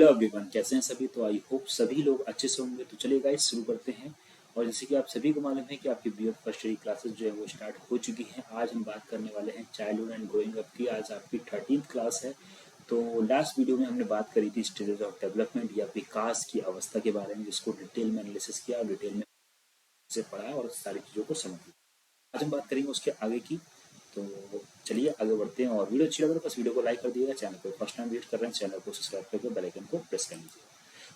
Hello everyone, कैसे हैं सभी। तो आई होप सभी लोग अच्छे से होंगे। तो चलिए गाइस शुरू करते हैं। और जैसे कि आप सभी को मालूम है कि आपकी बीएड फर्स्ट ईयर क्लासेस जो है वो स्टार्ट हो चुकी हैं। आज हम बात करने वाले हैं चाइल्डहुड एंड ग्रोइंग अप की। आज आपकी 13th क्लास है। तो लास्ट वीडियो में हमने बात करी थी स्टेजेस ऑफ डेवलपमेंट या विकास की अवस्था के बारे में, जिसको डिटेल में एनालिसिस किया और डिटेल में से पढ़ा और सारी चीज़ों को समझ लिया। आज हम बात करेंगे उसके आगे की। तो चलिए आगे बढ़ते हैं। और वीडियो अच्छी लगे तो बस वीडियो को लाइक कर दिएगा। चैनल को फर्स्ट टाइम विजिट कर रहे हैं, चैनल को सब्सक्राइब करके बेल आइकन को प्रेस कर लीजिए।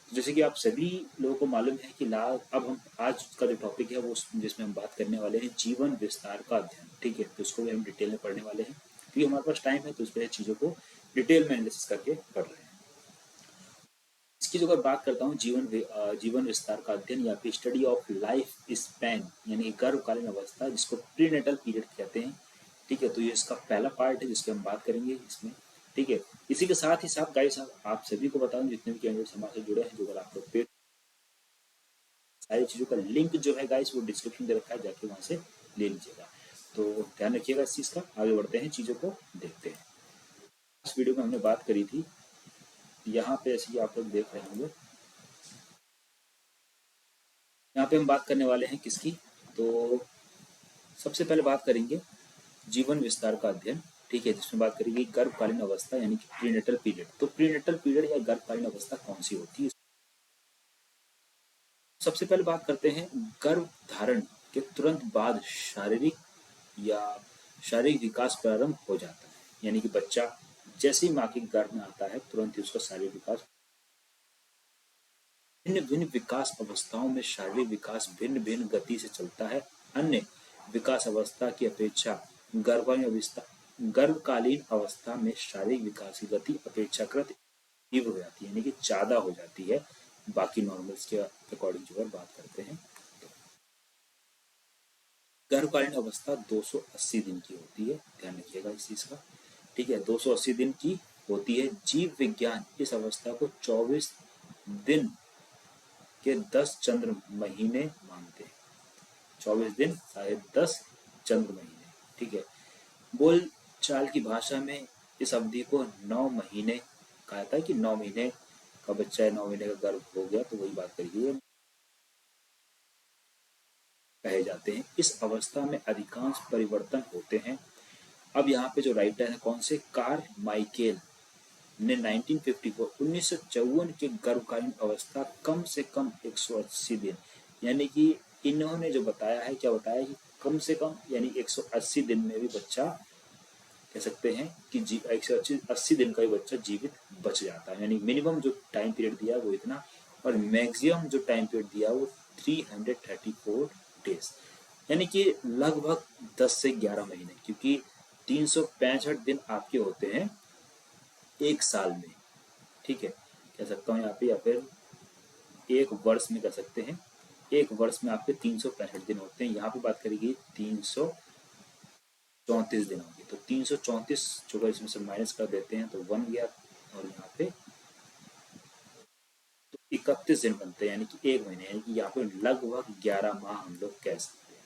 तो जैसे कि आप सभी लोगों को मालूम है कि अब हम आज का जो टॉपिक है वो जिसमें हम बात करने वाले हैं जीवन विस्तार का अध्ययन। ठीक है, तो उसको भी हम डिटेल में पढ़ने वाले हैं क्योंकि हमारे पास टाइम है, तो इस पर चीज़ों को डिटेल में एनालिसिस करके पढ़ रहे हैं। इसकी जो अगर बात करता हूँ जीवन विस्तार का अध्ययन या फिर स्टडी ऑफ लाइफ स्पैन यानी गर्भकालीन अवस्था, जिसको प्रीनेटल पीरियड कहते हैं। ठीक है, तो ये इसका पहला पार्ट है जिसकी हम बात करेंगे इसमें। ठीक है, इसी के साथ ही साथ गाइस आप सभी को बता दूं, जितने भी कैंडिडेट्स हमारे जुड़े हैं, जो अगर आप लोग पेड सारी चीज़ों का लिंक जो है गाइस वो डिस्क्रिप्शन दे रखा है, जाके वहाँ से ले लीजिएगा। तो ध्यान रखिएगा इस चीज़ का। आगे बढ़ते हैं, चीज़ों को देखते हैं। इस वीडियो में हमने बात करी थी, यहाँ पे ऐसे ही आप लोग देख रहे होंगे, यहाँ पे हम बात करने वाले हैं किसकी। तो सबसे पहले बात करेंगे जीवन विस्तार का अध्ययन। ठीक है, जिसमें बात करेंगे गर्भकालीन अवस्था यानी कि प्रीनेटल पीरियड। तो प्रीनेटल पीरियड या गर्भकालीन अवस्था कौन सी होती है। सबसे पहले बात करते हैं गर्भ धारण के तुरंत बाद शारीरिक विकास प्रारंभ हो जाता है। यानी कि बच्चा जैसे ही माँ के गर्भ में आता है तुरंत ही उसका शारीरिक विकास, भिन्न भिन्न विकास अवस्थाओं में शारीरिक विकास भिन्न भिन्न गति से चलता है। अन्य विकास अवस्था की अपेक्षा गर्भकालीन अवस्था में शारीरिक विकास की गति अपेक्षाकृत तीव्र हो जाती है, यानी कि ज्यादा हो जाती है बाकी नॉर्मल्स के अकॉर्डिंग जो है बात करते हैं। तो गर्भकालीन अवस्था 280 दिन की होती है, ध्यान रखिएगा इस चीज का। ठीक है, 280 दिन की होती है। जीव विज्ञान इस अवस्था को 24 दिन के 10 चंद्र महीने मानते हैं। 24 दिन शायद 10 चंद्र महीने। ठीक है, बोल चाल की भाषा में इस अवधि को 9 महीने कहा जाता है कि 9 महीने का बच्चा है, 9 महीने का गर्भ हो गया, तो वही बात करिए कहे जाते हैं। इस अवस्था में अधिकांश परिवर्तन होते हैं। अब यहाँ पे जो राइटर है कौन से, कार्ल माइकेल ने 1954 के गर्भकालीन अवस्था कम से कम 180 दिन, यानी कि इन्होंने जो बताया है, क्या बताया कि कम से कम यानी 180 दिन में भी बच्चा कह सकते हैं कि 180 दिन का ही बच्चा जीवित बच जाता है। यानी मिनिमम जो टाइम पीरियड दिया वो इतना, और मैक्सिमम जो टाइम पीरियड दिया वो 334 डेज, यानी कि लगभग 10 से 11 महीने, क्योंकि 365 दिन आपके होते हैं एक साल में। ठीक है, कह सकता हूँ यहाँ पे, या फिर एक वर्ष में कह सकते हैं। एक वर्ष में आपके 365 दिन होते हैं। यहाँ पे बात करेगी 334 दिन होगी, तो 334 जो इसमें से माइनस कर देते हैं तो 1 गया, और यहाँ पे तो 31 दिन बनते हैं, यानी कि एक महीने, यानी कि यहाँ पे लगभग 11 माह हम लोग कह सकते हैं।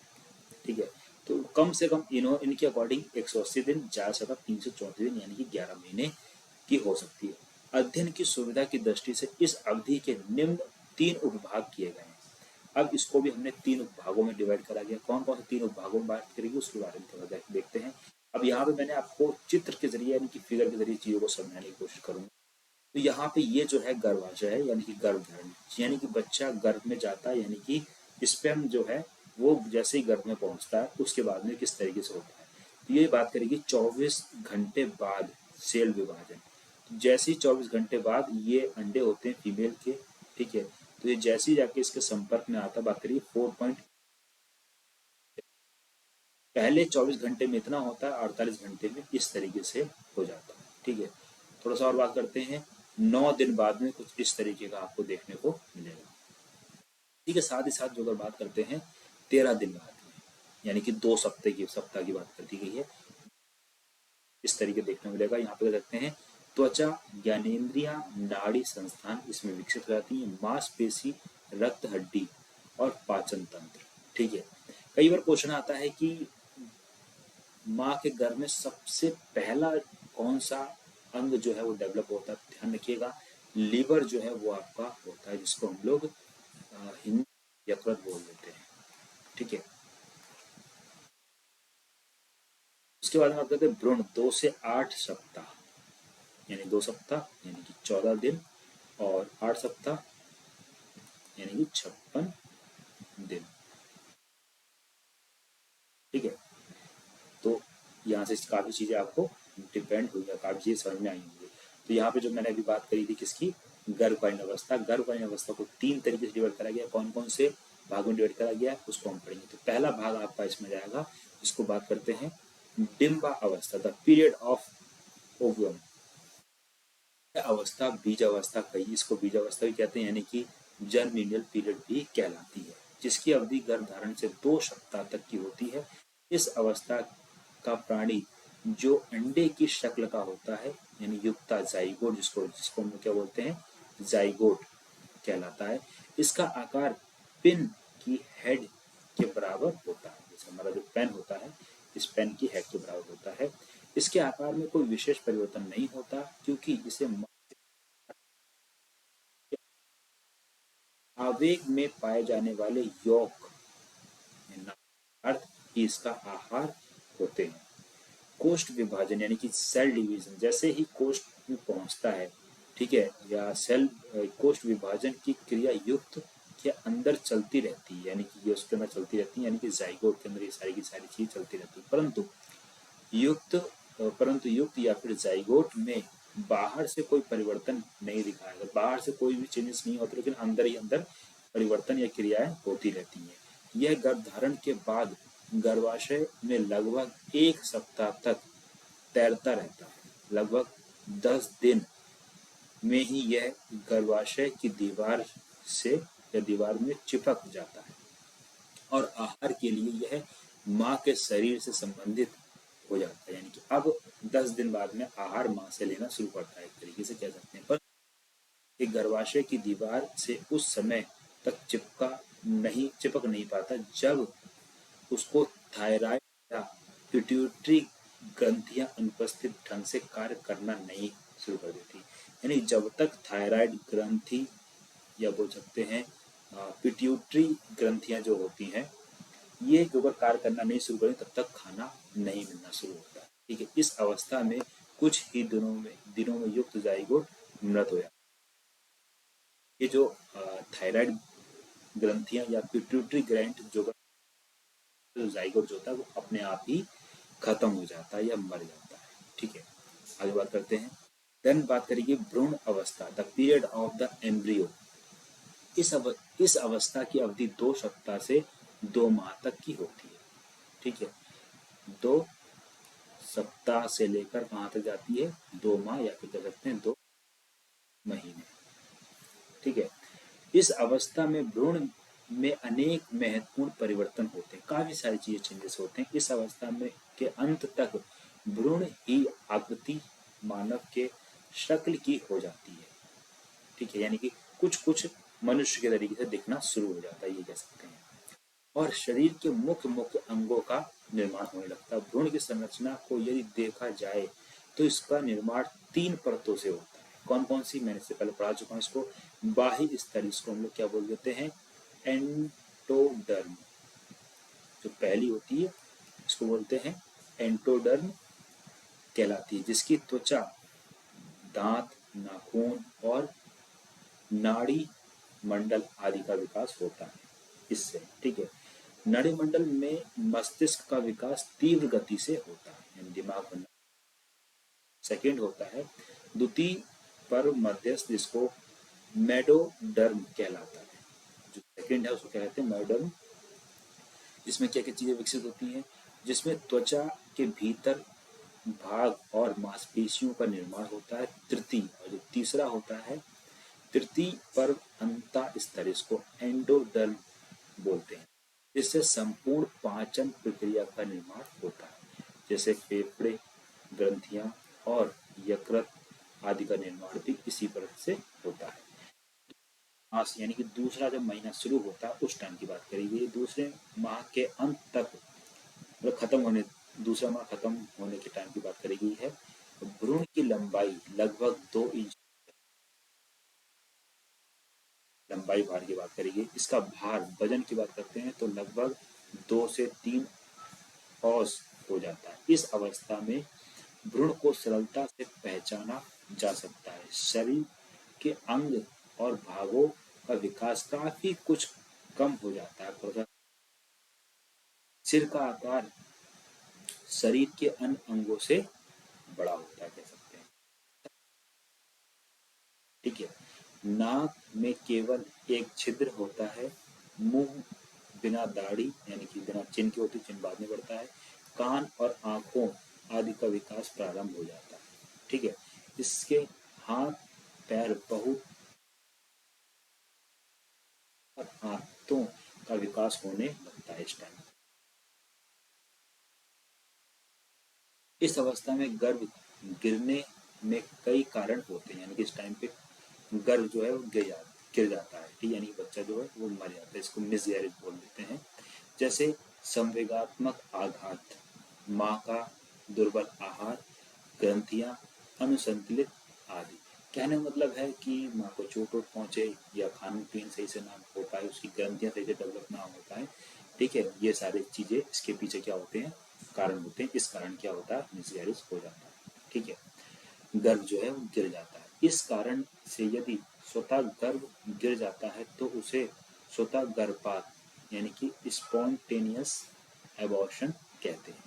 ठीक है, तो कम से कम इनके अकॉर्डिंग 180 दिन, ज्यादा से ज्यादा 334 दिन, यानी कि 11 महीने की हो सकती है। अध्ययन की सुविधा की दृष्टि से इस अवधि के निम्न 3 उपभाग किए गए हैं। अब इसको भी हमने 3 उपभागों में डिवाइड करा गया। कौन कौन से 3 उपभागों में बात करेंगे उसके बारे में थोड़ा देखते हैं। अब यहाँ पे मैंने आपको चित्र के जरिए यानी कि फिगर के जरिए चीजों को समझाने की कोशिश करूंगा। तो यहाँ पे ये जो है गर्भाशय है, यानी कि गर्भधारण, यानी कि बच्चा गर्भ में जाता है, यानी कि स्पर्म जो है वो जैसे ही गर्भ में पहुंचता है उसके बाद में किस तरीके से होता है। तो ये बात करेगी 24 घंटे बाद सेल विभाजन। जैसे ही 24 घंटे बाद ये अंडे होते हैं फीमेल के। ठीक है, तो ये जैसे ही जाके इसके संपर्क में आता, बात करिए 4 पहले 24 घंटे में इतना होता है, 48 घंटे में इस तरीके से हो जाता है। ठीक है, थोड़ा सा और बात करते हैं। 9 दिन बाद में कुछ इस तरीके का आपको देखने को मिलेगा। ठीक है, साथ ही साथ जो अगर बात करते हैं 13 दिन बाद में, यानी कि 2 सप्ताह की बात कर दी गई है, इस तरीके देखने मिलेगा। यहाँ पे देखते हैं त्वचा, ज्ञानेंद्रिया, नाड़ी संस्थान इसमें विकसित हो जाती है, मांसपेशी, रक्त, हड्डी और पाचन तंत्र। ठीक है, कई बार क्वेश्चन आता है कि माँ के गर्भ में सबसे पहला कौन सा अंग जो है वो डेवलप होता है। ध्यान रखिएगा, लीवर जो है वो आपका होता है, जिसको हम लोग हिंदी यकृत बोल देते हैं। ठीक है। उसके बाद में आप कहते हैं भ्रूण 2 से 8 सप्ताह, यानी 2 सप्ताह यानी कि 14 दिन, और 8 सप्ताह यानी कि 56 दिन। ठीक है। तो यहाँ से काफ़ी चीज़ें आपको डिपेंड हुई है, काफ़ी चीज़ें समझ में आई होंगी। तो यहाँ पे जो मैंने अभी बात करी थी किसकी, गर्भकालीन अवस्था। गर्भकालीन अवस्था को 3 तरीके से डिवाइड करा गया। कौन कौन से भागों में डिवाइड करा गया उसको हम पढ़ेंगे। तो पहला भाग आपका इसमें जाएगा, इसको बात करते हैं डिम्बा अवस्था, द पीरियड ऑफ ओवम। अवस्था बीज अवस्था कही, इसको बीज अवस्था भी कहते हैं, यानी कि जर्मिनियल पीरियड भी कहलाती है, जिसकी अवधि गर्भ धारण से 2 सप्ताह तक की होती है। इस अवस्था का प्राणी जो अंडे की शक्ल का होता है, यानी युक्ता जाइगोट, जिसको जिसको हम क्या बोलते हैं, जाइगोट कहलाता है। इसका आकार पिन की हेड के बराबर होता है। जैसे हमारा जो पेन होता है, इस पेन की हेड के बराबर होता है। इसके आकार में कोई विशेष परिवर्तन नहीं होता, क्योंकि इसे आवेग में पाए जाने वाले यौक अर्थ ही इसका आहार होते हैं। कोष्ठ विभाजन यानी कि सेल डिवीजन, जैसे ही कोष्ठ में पहुंचता है, ठीक है, या सेल कोष्ठ विभाजन की क्रिया युक्त के अंदर चलती रहती है, यानी कि ये उसके अंदर चलती रहती है, यानी कि जाइगोट के अंदर ये सारी की सारी चीज चलती रहती है। परंतु युक्त या फिर जाइगोट में बाहर से कोई परिवर्तन नहीं दिखाएगा, बाहर से कोई भी चेंजेस नहीं होते, लेकिन अंदर ही अंदर परिवर्तन या क्रियाएं होती रहती हैं। यह गर्भधारण के बाद गर्भाशय में लगभग 1 सप्ताह तक तैरता रहता है। लगभग 10 दिन में ही यह गर्भाशय की दीवार से या दीवार में चिपक जाता है, और आहार के लिए यह माँ के शरीर से संबंधित हो जाता है। यानी कि अब 10 दिन बाद में आहार माँ से लेना शुरू करता है, एक तरीके से कह सकते हैं। पर एक गर्भाशय की दीवार से उस समय तक चिपक नहीं पाता जब उसको थायराइड या पिट्यूटरी ग्रंथियां अनुपस्थित ढंग से कार्य करना नहीं शुरू कर देती। यानी जब तक थायराइड ग्रंथि या बोल सकते हैं पिट्यूटरी ग्रंथियां जो होती हैं, ये जो अगर कार्य करना नहीं शुरू करें, तब तक खाना नहीं मिलना शुरू होता है। ठीक है। इस अवस्था में कुछ ही दिनों में युक्त जाइगोट मृत हो जाता है। ये जो थायराइड ग्रंथियां या पिट्यूटरी ग्लैंड जो जाइगोट जो होता है वो अपने आप ही खत्म हो जाता है या मर जाता है। ठीक है। आगे बात करते हैं। देन बात करेंगे भ्रूण अवस्था, the period of the embryo. इस अवस्था की अवधि 2 सप्ताह से 2 माह तक की होती है। ठीक है। 2 सप्ताह से लेकर कहाँ तक जाती है, 2 माह, या फिर कह सकते हैं 2 महीने। ठीक है। इस अवस्था में भ्रूण में अनेक महत्वपूर्ण परिवर्तन होते हैं, काफी सारी चीजें चेंजेस होते हैं। इस अवस्था में के अंत तक भ्रूण ही आकृति मानव के शक्ल की हो जाती है। ठीक है। यानी कि कुछ कुछ मनुष्य के तरीके से दिखना शुरू हो जाता है, ये कह सकते हैं। और शरीर के मुख्य मुख्य अंगों का निर्माण होने लगता है। भ्रूण की संरचना को यदि देखा जाए तो इसका निर्माण 3 परतों से होता है। कौन कौन सी, मैंने इससे पहले पढ़ा चुका हूँ इसको। बाह्य स्तर, इसको हम लोग क्या बोल देते हैं, एंटोडर्म। जो पहली होती है इसको बोलते हैं एंटोडर्म कहलाती है, जिसकी त्वचा, दांत, नाखून और नाड़ी मंडल आदि का विकास होता है इससे। ठीक है। नाड़ी मंडल में मस्तिष्क का विकास तीव्र गति से होता है, यानी दिमाग बनना। सेकेंड होता है द्वितीय पर मध्यस्थ, जिसको मेडोडर्म कहलाता है। जो सेकेंड है उसको क्या कहते हैं, मेडोडर्म। इसमें क्या क्या चीजें विकसित होती हैं, जिसमें त्वचा के भीतर भाग और मांसपेशियों का निर्माण होता है। तृतीय, और जो तीसरा होता है तृतीय पर अंता स्तर, इसको एंडोडर्म बोलते हैं, जिससे संपूर्ण पाचन प्रक्रिया का निर्माण होता है। जैसे फेफड़े, ग्रंथियां और यकृत आदि का निर्माण भी इसी तरह से होता है। मास यानी कि दूसरा जब महीना शुरू होता है उस टाइम की बात करेंगे। दूसरे माह के अंत तक, मतलब खत्म होने, दूसरा माह खत्म होने के टाइम की बात करी गई है। भ्रूण की लंबाई लगभग 2 इंच लंबाई भार की बात करेंगे, इसका भार वजन की बात करते हैं तो लगभग 2 से 3 औंस हो जाता है। इस अवस्था में भ्रूण को सरलता से पहचाना जा सकता है। शरीर के अंग और भागों का विकास काफी कुछ कम हो जाता है। सिर का आकार शरीर के अन्य अंगों से बड़ा होता है, कह सकते हैं। ठीक है। नाक में केवल एक छिद्र होता है। मुंह बिना दाढ़ी यानी कि बिना चिन्ह के होती, चिन्ह बाद में बढ़ता है। कान और आंखों आदि का विकास प्रारंभ हो जाता है। ठीक है। इसके हाथ पैर बहुत और हाथों का विकास होने लगता है इस टाइम। इस अवस्था में गर्भ गिरने में कई कारण होते हैं, यानी कि इस टाइम पे गर्भ जो है वो गिर जाता है। ठीक, यानी बच्चा जो है वो मर जाता है। इसको मिसगैरेज बोल देते हैं। जैसे संवेगात्मक आघात, माँ का दुर्बल आहार, ग्रंथियां अनुसंतुलित आदि। कहने का मतलब है कि माँ को चोट वोट पहुंचे या खान पीन सही से ना हो पाए, उसकी ग्रंथियां सही से डेवलप ना हो पाए। ठीक है, ये सारी चीजें इसके पीछे क्या होते हैं, कारण होते हैं। इस कारण क्या होता है, मिसगैरेज हो जाता है। ठीक है, गर्भ जो है वो गिर जाता है। इस कारण से यदि स्वतः गर्भ गिर जाता है तो उसे स्वतः गर्भपात यानी कि स्पॉन्टेनियस एबॉर्शन कहते हैं।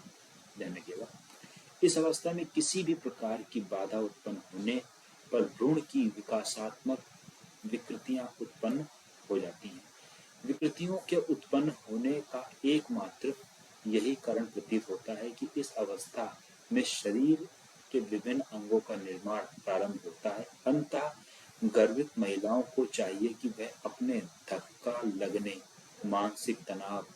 ध्यान रखिएगा। इस अवस्था में किसी भी प्रकार की बाधा उत्पन्न होने पर भ्रूण की विकासात्मक विकृतियां उत्पन्न हो जाती हैं। विकृतियों के उत्पन्न होने का एकमात्र यही कारण प्रतीत होता है कि इस अवस्था में शरीर के विभिन्न अंगों का निर्माण प्रारंभ होता है। अंततः गर्भित महिलाओं को चाहिए कि वह अपने धक्का लगने, मानसिक तनाव,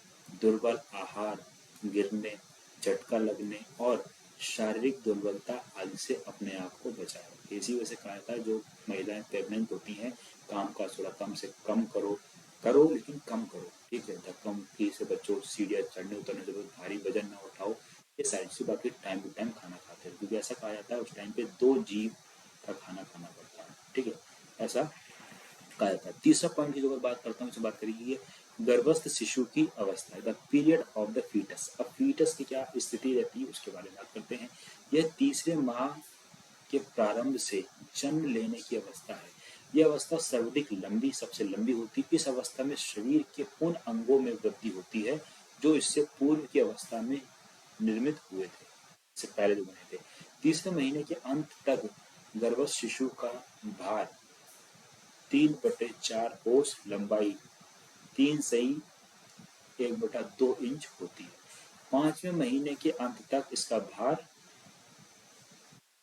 दुर्बल आहार, गिरने, झटका लगने और शारीरिक दुर्बलता आदि से अपने आप को बचाए। इसी वजह से कहा जाता है जो महिलाएं प्रेग्नेंट होती हैं, काम का थोड़ा कम से कम करो लेकिन कम करो। ठीक है, धक्का मुक्की से बच्चों, सीढ़ियाँ चढ़ने उतरने से भारी वजन ना उठाओ, ये सारी सी बाकी टाइम टू टाइम खाना खाते हैं, क्योंकि ऐसा कहा जाता है उस टाइम पे 2 जीव का खाना खाना पड़ता है। ठीक है, ऐसा कहा जाता है। तीसरा पॉइंट की जो बात करता हूँ, बात करेंगे गर्भस्थ शिशु की अवस्था, the period of the foetus. अब फीटस की क्या स्थिति रहती है उसके बारे में बात करते हैं। यह तीसरे माह के प्रारंभ से जन्म लेने की अवस्था है। यह अवस्था सर्वाधिक लंबी, सबसे लंबी होती है। इस अवस्था में शरीर के उन अंगों में वृद्धि होती है जो इससे पूर्व की अवस्था में निर्मित हुए थे, इससे पहले जो बने थे। तीसरे महीने के अंत तक गर्भस्थ शिशु का भार 3/4 कोस, लंबाई 3 सही 1/2 इंच होती है। 5वें महीने के अंत तक इसका भार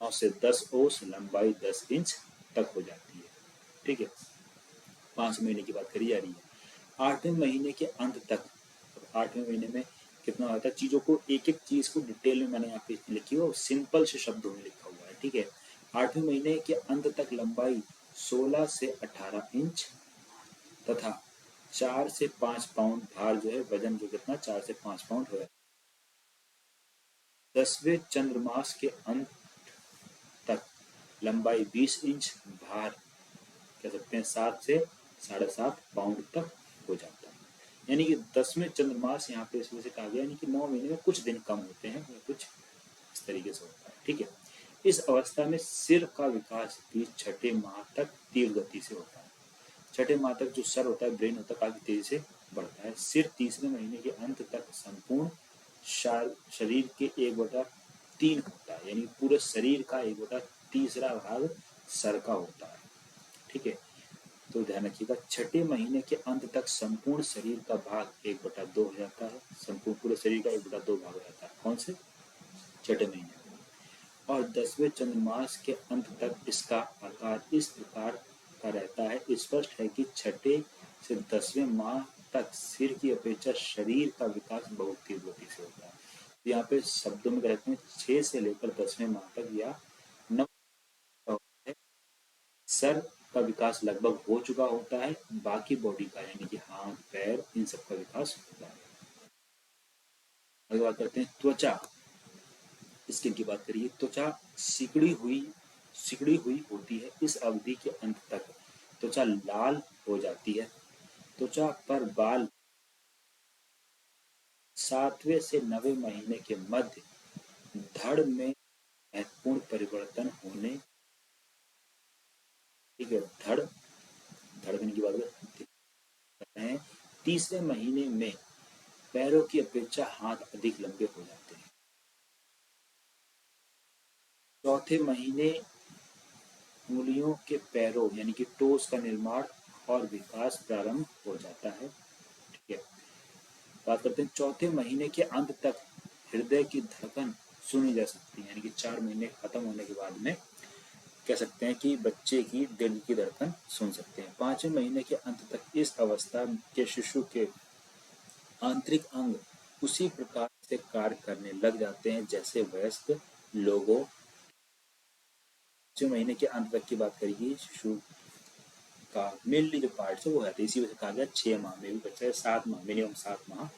9 से 10 ओस, लंबाई 10 इंच तक हो जाती है। ठीक है, 5 महीने की बात करी जा रही है। 8वें महीने के अंत तक, 8वें महीने में कितना होता है, चीजों को एक एक चीज को डिटेल में मैंने यहाँ पे लिखी हुआ, सिंपल से शब्दों में लिखा हुआ है। ठीक है, 8वें महीने के अंत तक लंबाई 16 से 18 इंच तथा 4 से 5 पाउंड भार जो है, वजन जो कितना 4 से 5 पाउंड हो। 10वें चंद्रमास के अंत तक लंबाई 20 इंच, भार कह सकते हैं 7 से 7.5 पाउंड तक हो जाता है। यानी कि 10वें चंद्रमास यहाँ पे इस वजह से कहा गया, यानी कि 9 महीने में कुछ दिन कम होते हैं या कुछ इस तरीके से होता है। ठीक है, इस अवस्था में सिर का विकास भी 6ठे माह तक तीव्र गति से होता है। 6ठे माह तक जो सर होता है, ब्रेन होता है, काफी तेजी से बढ़ता है। सिर तीसरे महीने के अंत तक संपूर्ण शरीर के 1/3 होता है, यानी पूरे शरीर का 1/3 भाग सर का होता है। ठीक है, तो ध्यान रखिएगा 6ठे महीने के अंत तक संपूर्ण शरीर का भाग 1/2 हो जाता है। संपूर्ण पूरे शरीर का 1/2 भाग हो जाता है। कौन से? 6ठे महीने में। और 10वें चंद्रमास के अंत तक इसका आकार इस प्रकार का रहता है। स्पष्ट है कि 6ठे से 10वें माह तक सिर की अपेक्षा शरीर का विकास बहुत तीव्र गति से होता है। यहाँ पे शब्दों में कहते हैं 6 से लेकर 10वें माह तक या 9 सर का विकास लगभग हो चुका होता है। बाकी बॉडी का यानी कि हाथ पैर इन सब का विकास होता है। अगर बात करते हैं त्वचा, स्किन की बात करिए। त्वचा सिकुड़ी हुई होती है। इस अवधि के अंत तक त्वचा लाल हो जाती है। त्वचा पर बाल 7वें से 9वें महीने के मध्य धड़ में महत्वपूर्ण परिवर्तन होने, ठीक है, धड़कन की बात कर रहे हैं। तीसरे महीने में पैरों की अपेक्षा हाथ अधिक लंबे हो जाते हैं। चौथे महीने उंगलियों के पैरों यानी कि टोस का निर्माण और विकास प्रारंभ हो जाता है। ठीक है, बात करते हैं चौथे महीने के अंत तक हृदय की धड़कन सुनी जा सकती है, यानी कि 4 महीने खत्म होने के बाद में कह सकते हैं कि बच्चे की दिल की धड़कन सुन सकते हैं। 5वें महीने के अंत तक इस अवस्था के शिशु के आंतरिक अंग उसी प्रकार से कार्य करने लग जाते हैं जैसे वयस्क लोगों। 5वें महीने के अंत तक की बात करिए, शिशु का मेनली जो पार्ट है वो है, तो इसी वजह से कहा गया 6 माह में भी बच्चा, 7 माह मिनिमम 7 माह में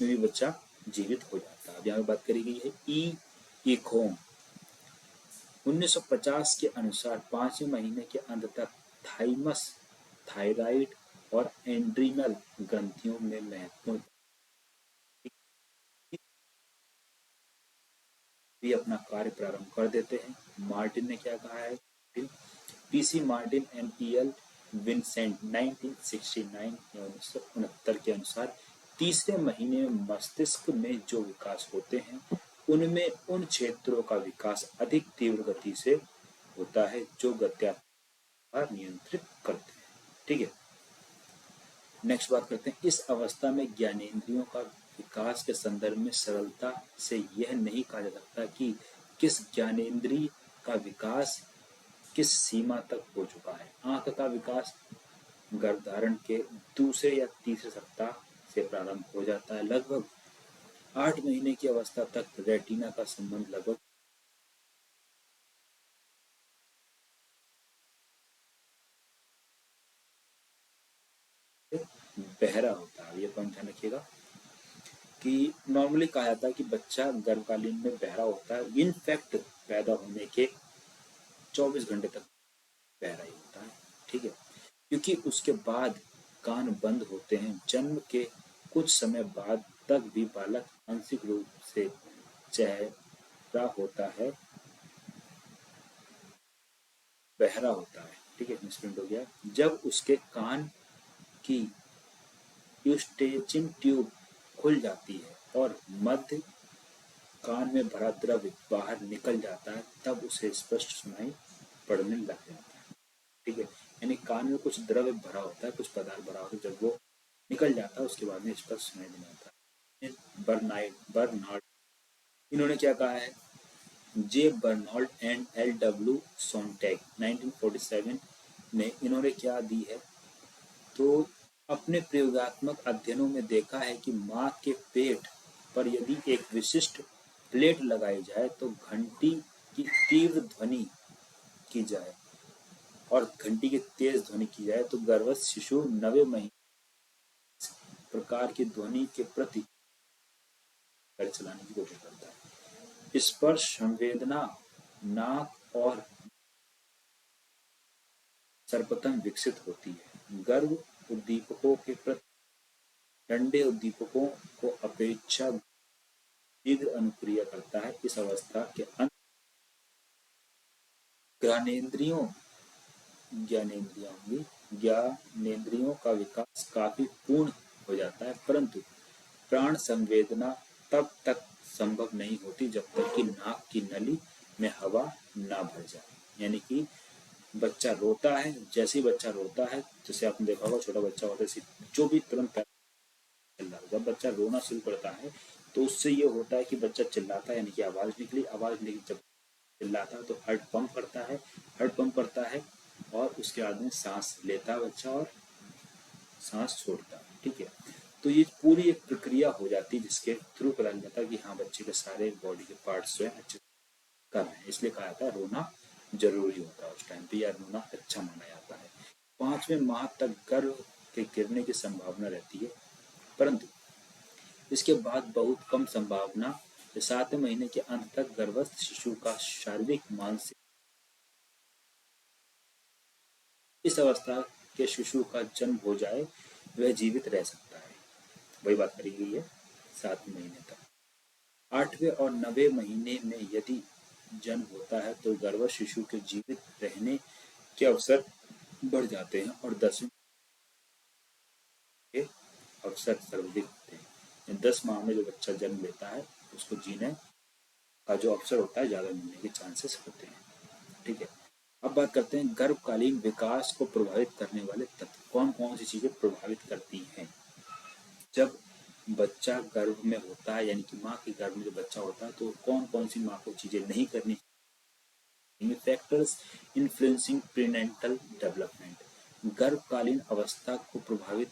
भी बच्चा जीवित हो जाता है। अब यहाँ पे बात करी गई है ईकोम। 1950 के अनुसार 5वें महीने के अंत तक थाइमस, थायराइड और एंड्रीनल ग्रंथियों में महत्वपूर्ण भी अपना कार्य प्रारंभ कर देते हैं। मार्टिन ने क्या कहा है, PC Martin and EL Vincent 1969 के अनुसार तीसरे महीने में मस्तिष्क में जो विकास होते हैं उनमें उन क्षेत्रों का विकास अधिक तीव्र गति से होता है जो गत्यात्मक नियंत्रित करते हैं। ठीक है, नेक्स्ट बात करते हैं, इस अवस्था में ज्ञानेंद्रियों का विकास के संदर्भ में सरलता से यह नहीं कहा जा सकता कि किस ज्ञानेंद्रिय का विकास किस सीमा तक हो चुका है। आंख का विकास गर्भधारण के दूसरे या तीसरे सप्ताह से प्रारंभ हो जाता है। लगभग 8 महीने की अवस्था तक रेटिना का संबंध लगभग बहरा होता है। ये पॉइंट ध्यान रखिएगा कि नॉर्मली कहा जाता है कि बच्चा गर्भकालीन में बहरा होता है, इनफैक्ट पैदा होने के 24 घंटे तक बहरा ही होता है। ठीक है, क्योंकि उसके बाद कान बंद होते हैं। जन्म के कुछ समय बाद तक भी बालक आंशिक रूप से चेहरा होता है, बहरा होता है। ठीक है, मिसप्रिंट हो गया। जब उसके कान की यूस्टेचिन ट्यूब खुल जाती है और मध्य कान में भरा द्रव्य बाहर निकल जाता है तब उसे स्पष्ट सुनाई पड़ने लग जाता है। ठीक है, यानी कान में कुछ द्रव्य भरा होता है, कुछ पदार्थ भरा होता है, जब वो निकल जाता है उसके बाद में स्पष्ट सुनाई देने लगता है। बर्नार्ड इन्होंने क्या कहा है, जे बर्नॉल्ड एंड एल डब्ल्यू सोनटैग 1947 ने इन्होंने क्या दी है, तो अपने प्रयोगात्मक अध्ययनों में देखा है कि मां के पेट पर यदि एक विशिष्ट प्लेट लगाई जाए तो घंटी की तीव्र ध्वनि की जाए और घंटी की तेज ध्वनि की जाए तो गर्भस्थ शिशु 9वें महीने प्रकार की ध्वनि के प्रति चलाने की कोशिश करता है। स्पर्श संवेदना नाक और सर्वप्रथम विकसित होती है। गर्भ उद्दीपकों के प्रति ठंडे उद्दीपकों को अपेक्षा शीघ्र अनुक्रिया करता है। इस अवस्था के अंत ज्ञानेंद्रियों का विकास काफी पूर्ण हो जाता है, परंतु प्राण संवेदना तब तक संभव नहीं होती जब तक कि नाक की नली में हवा ना भर जाए। यानी कि बच्चा रोता है, जैसे ही बच्चा रोता है, जैसे आपने देखा होगा छोटा बच्चा होता है जो भी तुरंत चल रहा है, जब बच्चा रोना शुरू करता है तो उससे ये होता है कि बच्चा चिल्लाता है, यानी कि आवाज निकली, जब चिल्लाता है तो हार्ट पंप करता है और उसके बाद में सांस लेता है बच्चा और सांस छोड़ता है। ठीक है, तो ये पूरी एक प्रक्रिया हो जाती है जिसके थ्रू पता चल जाता है कि हाँ बच्चे के सारे बॉडी के पार्ट्स जो है अच्छे कर रहे हैं। इसलिए कहा जाता है रोना जरूरी होता है उस टाइम पे, या रोना अच्छा माना जाता है। 5वें माह तक गर्भ के गिरने की संभावना रहती है, परंतु इसके बाद बहुत कम संभावना। 7वें महीने के अंत तक गर्भस्थ शिशु का शारीरिक मानसिक इस अवस्था के शिशु का जन्म हो जाए वह जीवित रह सकता है। वही बात करी गई है 7 महीने तक। 8वें और 9वें महीने में यदि जन्म होता है तो गर्भस्थ शिशु के जीवित रहने के अवसर बढ़ जाते हैं और 10वें के अवसर सर्वाधिक होते हैं। 10 माह में जो बच्चा जन्म लेता है उसको जीने का जो अवसर होता है ज़्यादा मिलने के चांसेस होते हैं। ठीक है, अब बात करते हैं गर्भकालीन विकास को प्रभावित करने वाले तत्व कौन कौन सी चीजें प्रभावित करती हैं। जब बच्चा गर्भ में होता है यानी कि माँ के गर्भ में जो बच्चा होता है तो कौन कौन सी माँ को चीजें नहीं करनी चाहिए। Factors influencing prenatal development. गर्भकालीन अवस्था को प्रभावित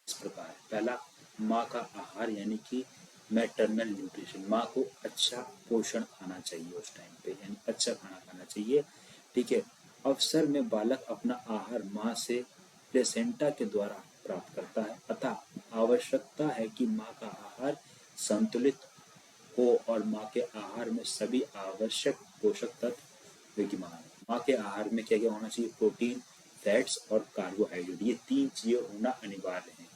इस प्रकार है। पहला, माँ का आहार यानी कि मैटरनल न्यूट्रिशन। माँ को अच्छा पोषण खाना चाहिए उस टाइम पे, यानी अच्छा खाना खाना चाहिए। ठीक है, अवसर में बालक अपना आहार माँ से प्लेसेंटा के द्वारा प्राप्त करता है, अतः आवश्यकता है कि माँ का आहार संतुलित हो और माँ के आहार में सभी आवश्यक पोषक तत्व विद्यमान। माँ के आहार में क्या क्या होना चाहिए? प्रोटीन, फैट्स और कार्बोहाइड्रेट, ये 3 चीजें होना अनिवार्य है।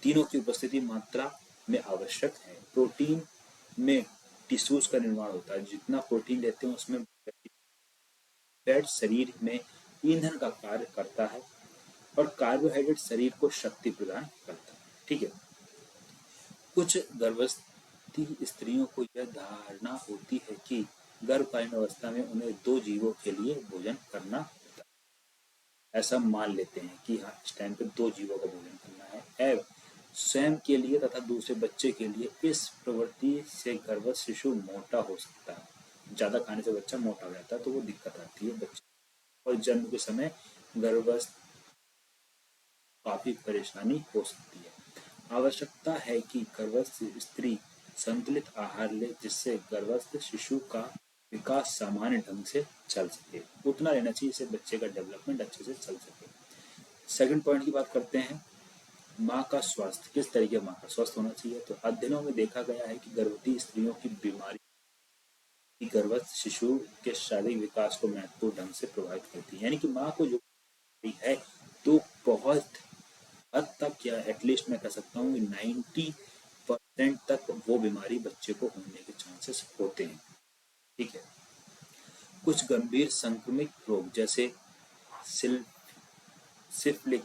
तीनों की उपस्थिति मात्रा में आवश्यक है। प्रोटीन में टिश्यूज का निर्माण होता है, जितना प्रोटीन लेते हैं उसमें फैट शरीर में ईंधन का कार्य करता है और कार्बोहाइड्रेट शरीर को शक्ति प्रदान करता है। ठीक है, कुछ गर्भवती स्त्रियों को यह धारणा होती है कि गर्भकालीन अवस्था में उन्हें 2 जीवों के लिए भोजन करना होता है। ऐसा मान लेते हैं कि हाँ, इस टाइम पे 2 जीवों का भोजन करना है, स्वयं के लिए तथा दूसरे बच्चे के लिए। इस प्रवृत्ति से गर्भस्थ शिशु मोटा हो सकता है। ज्यादा खाने से बच्चा मोटा हो जाता है तो वो दिक्कत आती है बच्चे, और जन्म के समय गर्भस्थ काफी परेशानी हो सकती है। आवश्यकता है कि गर्भस्थ स्त्री संतुलित आहार ले जिससे गर्भस्थ शिशु का विकास सामान्य ढंग से चल सके। उतना लेना चाहिए जिससे बच्चे का डेवलपमेंट अच्छे से चल सके। सेकंड पॉइंट की बात करते हैं, माँ का स्वास्थ्य। किस तरीके माँ का स्वास्थ्य होना चाहिए? तो अध्ययनों में देखा गया है कि गर्भवती स्त्रियों की बीमारी गर्भस्थ शिशु के शारीरिक विकास को महत्वपूर्ण ढंग से प्रभावित करती है। यानी कि माँ को जो है तो बहुत हद तक, या एटलीस्ट मैं कह सकता हूँ 90% तक वो बीमारी बच्चे को होने के चांसेस होते हैं। ठीक है, कुछ गंभीर संक्रमित रोग जैसे सिफिलिस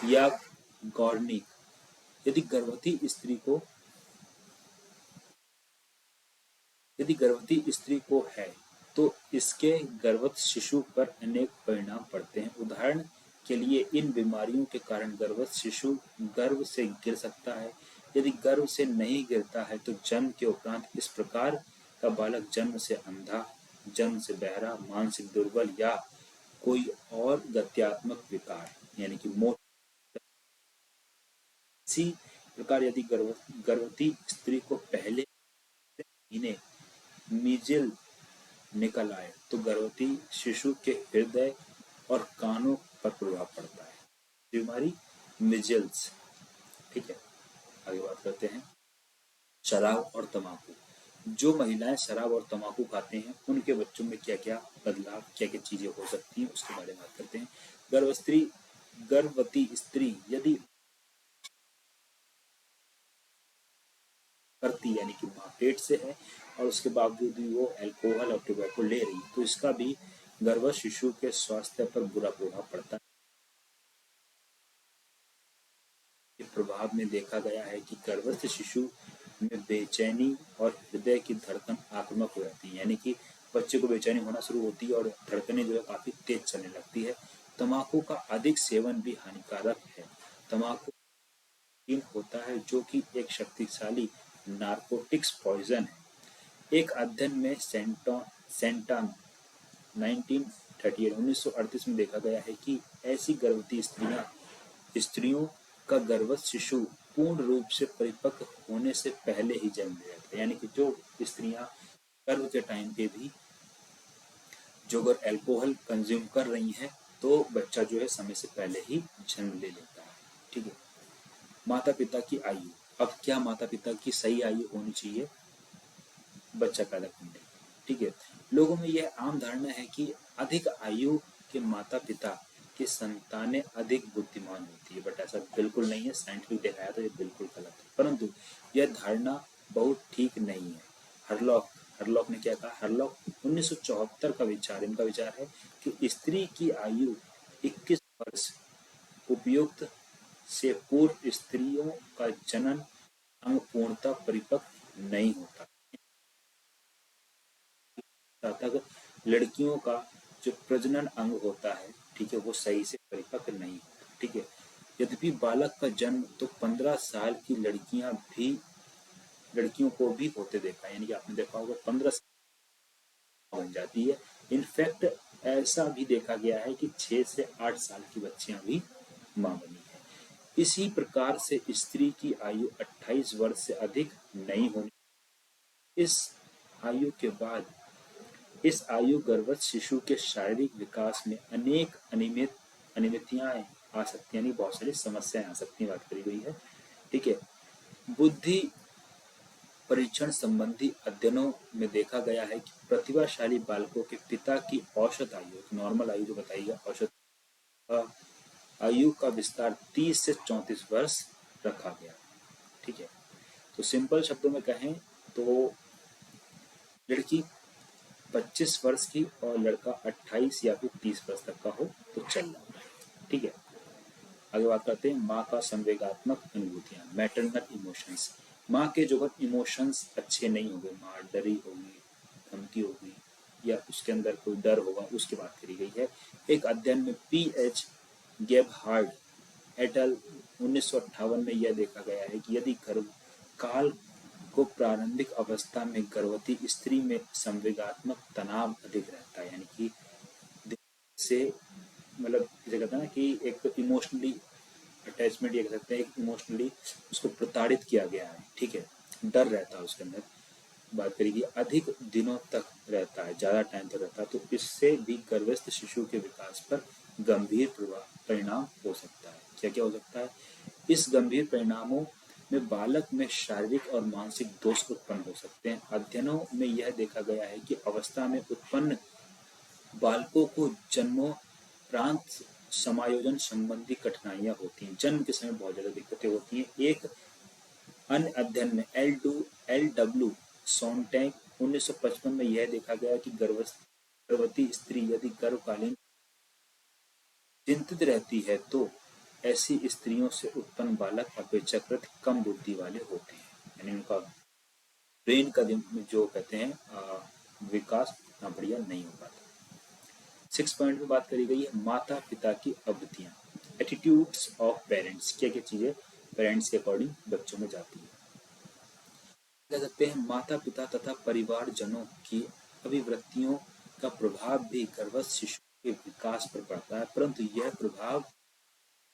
या गॉर्निक यदि गर्भवती स्त्री को है तो इसके गर्भस्थ शिशु पर अनेक परिणाम पड़ते हैं। उदाहरण के लिए इन बीमारियों के कारण गर्भस्थ शिशु गर्भ से गिर सकता है। यदि गर्भ से नहीं गिरता है तो जन्म के उपरांत इस प्रकार का बालक जन्म से अंधा, जन्म से बहरा, मानसिक दुर्बल या कोई और गत्यात्मक विकार यानी कि मोट। इसी प्रकार यदि गर्भवती स्त्री को पहले महीने मीजल निकल आए तो गर्भवती शिशु के हृदय और कानों पर प्रभाव पड़ता है। बीमारी मिजल्स। ठीक है, आगे बात करते हैं शराब और तंबाकू। जो महिलाएं शराब और तंबाकू खाते हैं उनके बच्चों में क्या क्या बदलाव, क्या क्या चीजें हो सकती हैं उसके बारे में बात करते हैं। गर्भवती स्त्री यदि करती यानी कि माँ पेट से है और उसके बावजूद भी वो अल्कोहल और टोबैको ले रही तो इसका भी गर्भस्थ शिशु के स्वास्थ्य पर बुरा प्रभाव पड़ता है। प्रभाव में देखा गया है कि गर्भस्थ शिशु में बेचैनी और हृदय की धड़कन आक्रामक हो जाती है, यानी कि बच्चे को बेचैनी होना शुरू होती है और धड़कनें जो है काफी तेज चलने लगती है। तंबाकू का अधिक सेवन भी हानिकारक है। तंबाकू होता है जो कि एक शक्तिशाली नार्कोटिक्स पॉइजन है। एक अध्ययन में सेंटन 1938 में देखा गया है कि ऐसी गर्भवती स्त्रियों का गर्भस्थ शिशु पूर्ण रूप से परिपक्व होने से पहले ही जन्म ले जाता है। यानी कि जो स्त्रियां गर्भ के टाइम पे भी जो अगर अल्कोहल कंज्यूम कर रही हैं तो बच्चा जो है समय से पहले ही जन्म ले लेता है। ठीक है, माता पिता की आयु। अब क्या माता पिता की सही आयु होनी चाहिए बच्चा पैदा करने की? ठीक है, लोगों में यह आम धारणा है कि अधिक आयु के माता पिता की संतानें अधिक बुद्धिमान होती है, बट ऐसा बिल्कुल नहीं है। साइंटिफिक देखा है तो ये बिल्कुल गलत है, परंतु यह धारणा बहुत ठीक नहीं है। हरलॉक हरलॉक ने क्या कहा? हरलॉक 1974 का विचार, इनका विचार है कि स्त्री की आयु 21 वर्ष उपयुक्त से पूर्व स्त्रियों का जनन अंग पूर्णतः परिपक्व नहीं होता। तक लड़कियों का जो प्रजनन अंग होता है, ठीक है, वो सही से परिपक्व नहीं होता, ठीक है। यद्यपि बालक का जन्म तो 15 साल की लड़कियों को भी होते देखा है, यानी कि आपने देखा होगा 15 साल बन जाती है। इनफैक्ट ऐसा भी देखा गया है कि 6 से 8 साल की बच्चियां भी मां बनी है। इसी प्रकार से स्त्री की आयु 28 वर्ष से अधिक नहीं होनी। इस आयु के बाद इस आयु गर्भस्थ शिशु के शारीरिक विकास में अनेक अनियमितताएं आ सकती हैं, यानी बहुत सारी समस्याएं आ सकती हैं, बात करी गई है, ठीक है। बुद्धि परीक्षण संबंधी अध्ययनों में देखा गया है कि प्रतिभाशाली बालकों के पिता की औसत आयु, नॉर्मल आयु जो बताई है, औसत आयु का विस्तार 30 से 34 वर्ष रखा गया, ठीक है। तो सिंपल शब्दों में कहें तो लड़की 25 वर्ष की और लड़का 28 या फिर 30 वर्ष तक का हो तो चल जाता है, ठीक है। आगे बात करते हैं माँ का संवेगात्मक अनुभूतियां, मैटरनल इमोशंस। माँ के जो इमोशंस अच्छे नहीं होंगे, माँ डरी होगी, धमकी होगी, या उसके अंदर कोई डर होगा, उसकी बात करी गई है। एक अध्ययन में पीएच गेबहार्ड एटल 1958 में यह देखा गया है कि यदि गर्भकाल को प्रारंभिक अवस्था में गर्भवती स्त्री में संवेगात्मक तनाव अधिक रहता है, यानी कि से मतलब जैसे कहते हैं ना कि एक इमोशनली अटैचमेंट, ये कह सकते हैं एक इमोशनली उसको प्रताड़ित किया गया है, ठीक है, डर रहता है उसके अंदर। बात करेगी अधिक दिनों तक रहता है, ज़्यादा टाइम तक रहता है, तो इससे भी गर्भस्थ शिशु के विकास पर गंभीर परिणाम हो सकता है। क्या क्या हो सकता है? इस गंभीर परिणामों में बालक में शारीरिक और मानसिक दोष उत्पन्न हो सकते हैं। अध्ययनों में यह देखा गया है कि अवस्था में उत्पन्न बालकों को जन्मोपरांत समायोजन संबंधी कठिनाइयां होती हैं, जन्म के समय बहुत ज्यादा दिक्कतें होती हैं। एक अन्य अध्ययन में एल.डब्ल्यू. सोनटैग 1955 में यह देखा गया कि गर्भवती स्त्री यदि गर्भकालीन चिंतित रहती है तो ऐसी स्त्रियों से उत्पन्न बालक अपेक्षाकृत कम बुद्धि वाले होते हैं, यानी उनका ब्रेन का जो कहते हैं विकास उतना बढ़िया नहीं हो पाता। 6 पॉइंट में बात करी गई है माता पिता की अवधियां, एटीट्यूड्स ऑफ पेरेंट्स। क्या क्या चीजें पेरेंट्स के अकॉर्डिंग बच्चों में जाती है? कह सकते हैं माता पिता तथा परिवार जनों की अभिवृत्तियों का प्रभाव भी गर्भस्थ शिशु के विकास पर पड़ता है, परंतु यह प्रभाव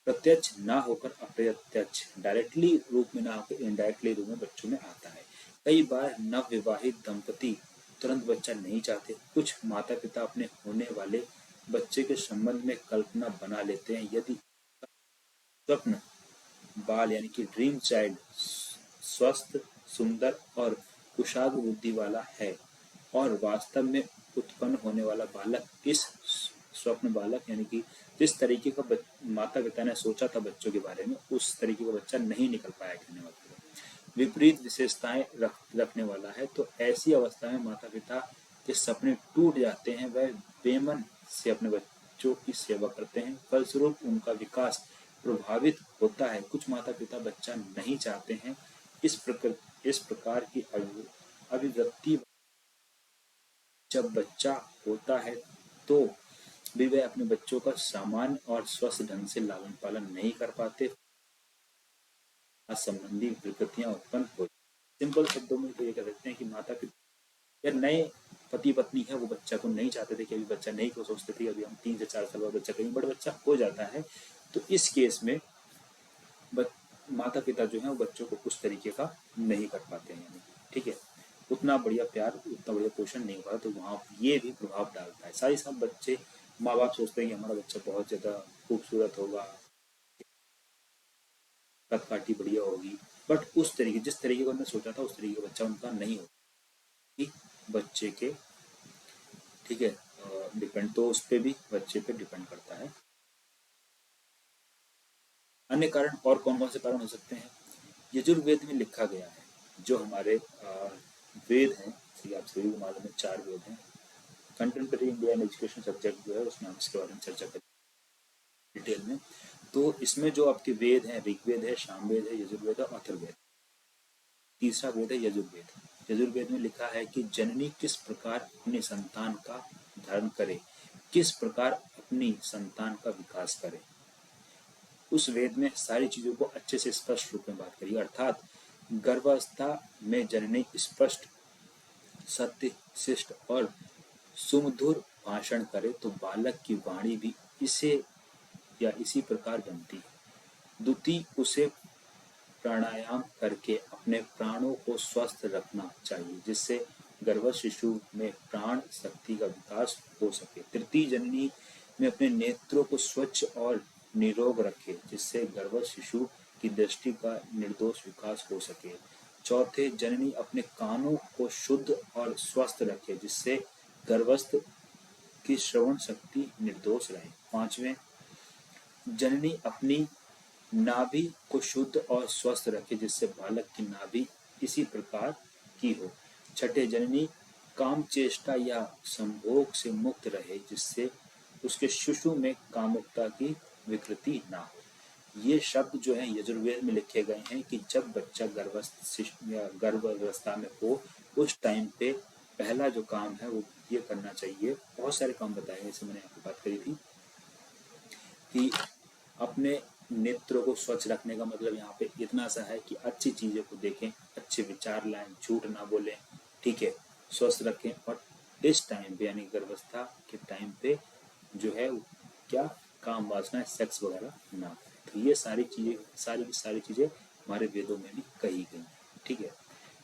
प्रत्यक्ष ना होकर अप्रत्यक्ष, डायरेक्टली रूप में ना होकर इनडायरेक्टली रूप में बच्चों में आता है। कई बार नवविवाहित दंपति तुरंत बच्चा नहीं चाहते। कुछ माता पिता अपने होने वाले बच्चे के संबंध में कल्पना बना लेते हैं। यदि स्वप्न बाल यानी कि ड्रीम चाइल्ड स्वस्थ, सुंदर और कुशाग्र बुद्धि वाला है और वास्तव में उत्पन्न होने वाला बालक इस स्वप्न बालक यानी कि जिस तरीके का माता पिता ने सोचा था बच्चों के बारे में, उस तरीके का बच्चा नहीं निकल पाया, कहने मतलब विपरीत विशेषताएं रखने वाला है, तो ऐसी अवस्था में माता पिता के सपने टूट जाते हैं। वह बेमन से अपने बच्चों की सेवा करते हैं, फलस्वरूप उनका विकास प्रभावित होता है। कुछ माता पिता बच्चा नहीं चाहते हैं। इस प्रकार की अभिव्यक्ति जब बच्चा होता है तो भी वे अपने बच्चों का सामान्य और स्वस्थ ढंग से लालन पालन नहीं कर पाते, संबंधी विकृतियां उत्पन्न हो। सिंपल शब्दों में तो ये कह सकते हैं कि माता पिता या नए पति पत्नी है वो बच्चा को नहीं चाहते थे कि अभी बच्चा नहीं को सोचते थे अभी हम 3 से 4 साल बाद बच्चा करेंगे, बड़ा बच्चा हो जाता है। तो इस केस में माता पिता जो है वो बच्चों को उस तरीके का नहीं कर पाते हैं, यानी ठीक है, उतना बढ़िया प्यार उतना बढ़िया पोषण नहीं हो रहा, तो वहाँ ये भी प्रभाव डालता है। साथ ही साथ बच्चे माँ बाप सोचते हैं कि हमारा बच्चा बहुत ज्यादा खूबसूरत होगा, कद काठी बढ़िया होगी, बट उस तरीके जिस तरीके का उन्होंने सोचा था उस तरीके का बच्चा उनका नहीं होगा। बच्चे के ठीक है डिपेंड तो उस पर भी बच्चे पे डिपेंड करता है। अन्य कारण और कौन कौन से कारण हो सकते हैं? यजुर्वेद में लिखा गया है, जो हमारे वेद हैं, जैसे आप सभी को मालूम है 4 वेद हैं। कंटेम्प्रेरी इंडियन एजुकेशन सब्जेक्ट जो है उसमें हम इसके बारे में चर्चा करें डिटेल में। तो इसमें जो आपके वेद हैं, ऋग्वेद है, सामवेद है, यजुर्वेद है, अथर्ववेद। तीसरा वेद है यजुर्वेद। यजुर्वेद में लिखा है कि जननी किस प्रकार अपने संतान का धारण करे, किस प्रकार अपनी संतान का विकास करे। उस वेद में सारी चीजों को अच्छे से स्पष्ट रूप में बात करी, अर्थात गर्भावस्था में जननी स्पष्ट, सत्य, शिष्ट और सुमधुर भाषण करे तो बालक की वाणी भी इसे या इसी प्रकार बनती है। द्वितीय, उसे प्राणायाम करके अपने प्राणों को स्वस्थ रखना चाहिए, जिससे गर्भ शिशु में प्राण शक्ति का विकास हो सके। तृतीय, जननी में अपने नेत्रों को स्वच्छ और निरोग रखे, जिससे गर्भ शिशु की दृष्टि का निर्दोष विकास हो सके। चौथे, जननी अपने कानों को शुद्ध और स्वस्थ रखे, जिससे गर्भस्थ की श्रवण शक्ति निर्दोष रहे। पांचवें, जननी अपनी नाभि को शुद्ध और स्वस्थ रखे, जिससे बालक की नाभि इसी प्रकार की हो। छठे, जननी काम चेष्टा या संभोग से मुक्त रहे, जिससे उसके शिशु में कामुकता की विकृति ना हो। ये शब्द जो है यजुर्वेद में लिखे गए हैं कि जब बच्चा गर्भस्थ या गर्भावस्था में हो, उस टाइम पे पहला जो काम है वो ये करना चाहिए। बहुत सारे काम बताए हैं, जैसे मैंने आपको बात करी थी कि अपने नेत्रों को स्वच्छ रखने का मतलब यहाँ पे इतना सा है कि अच्छी चीजों को देखें, अच्छे विचार लाएं, झूठ ना बोलें, ठीक है, स्वस्थ रखें। और इस टाइम पे यानी गर्भावस्था के टाइम पे जो है क्या काम वासना सेक्स वगैरह ना करें। तो ये सारी चीजें हमारे वेदों में भी कही गई हैं, ठीक है।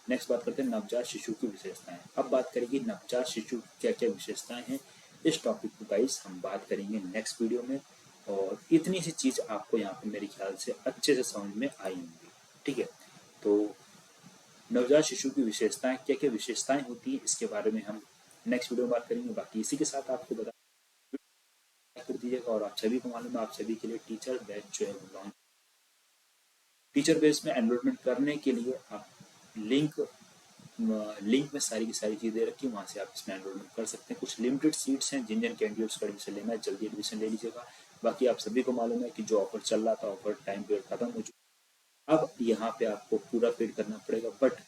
नेक्स्ट बात करते हैं नवजात शिशु की विशेषताएं। अब बात करेंगे नवजात शिशु क्या क्या विशेषताएं हैं। इस टॉपिक को गाइस हम बात करेंगे नेक्स्ट वीडियो में, और इतनी सी चीज आपको यहाँ पे मेरे ख्याल से अच्छे से समझ में आई होंगी, ठीक है। तो नवजात शिशु की विशेषताएं, क्या क्या विशेषताएं होती है, इसके बारे में हम नेक्स्ट वीडियो में बात करेंगे। बाकी इसी के साथ आपको बता कर दीजिएगा, और आप सभी को मालूम है आप सभी के लिए टीचर बैच जो है वो लॉन्च, टीचर बेस में एनरोलमेंट करने के लिए आप लिंक में सारी की सारी चीज़ें रखी, वहाँ से आप इसमें एनरोलमेंट कर सकते हैं। कुछ लिमिटेड सीट्स हैं, जिन जिन कैंडिडेट्स को एडमिशन लेना है जल्दी एडमिशन ले लीजिएगा। बाकी आप सभी को मालूम है कि जो ऑफर चल रहा था, ऑफर टाइम पीरियड खत्म हो चुका, अब यहाँ पे आपको पूरा पेड करना पड़ेगा, बट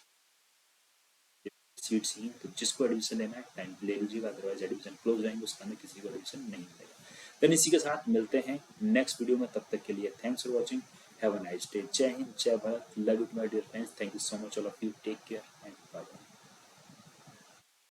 सीट्स ही, तो जिसको एडमिशन लेना है टाइम ले लीजिएगा, अदरवाइज एडमिशन क्लोज रहेंगे, उसका में किसी को एडमिशन नहीं मिलेगा। देन इसी के साथ मिलते हैं नेक्स्ट वीडियो में, तब तक के लिए thanks for watching, have a nice day. जय हिंद, जय Bharat, love you my dear friends, thank you so much all of you, take care and bye bye.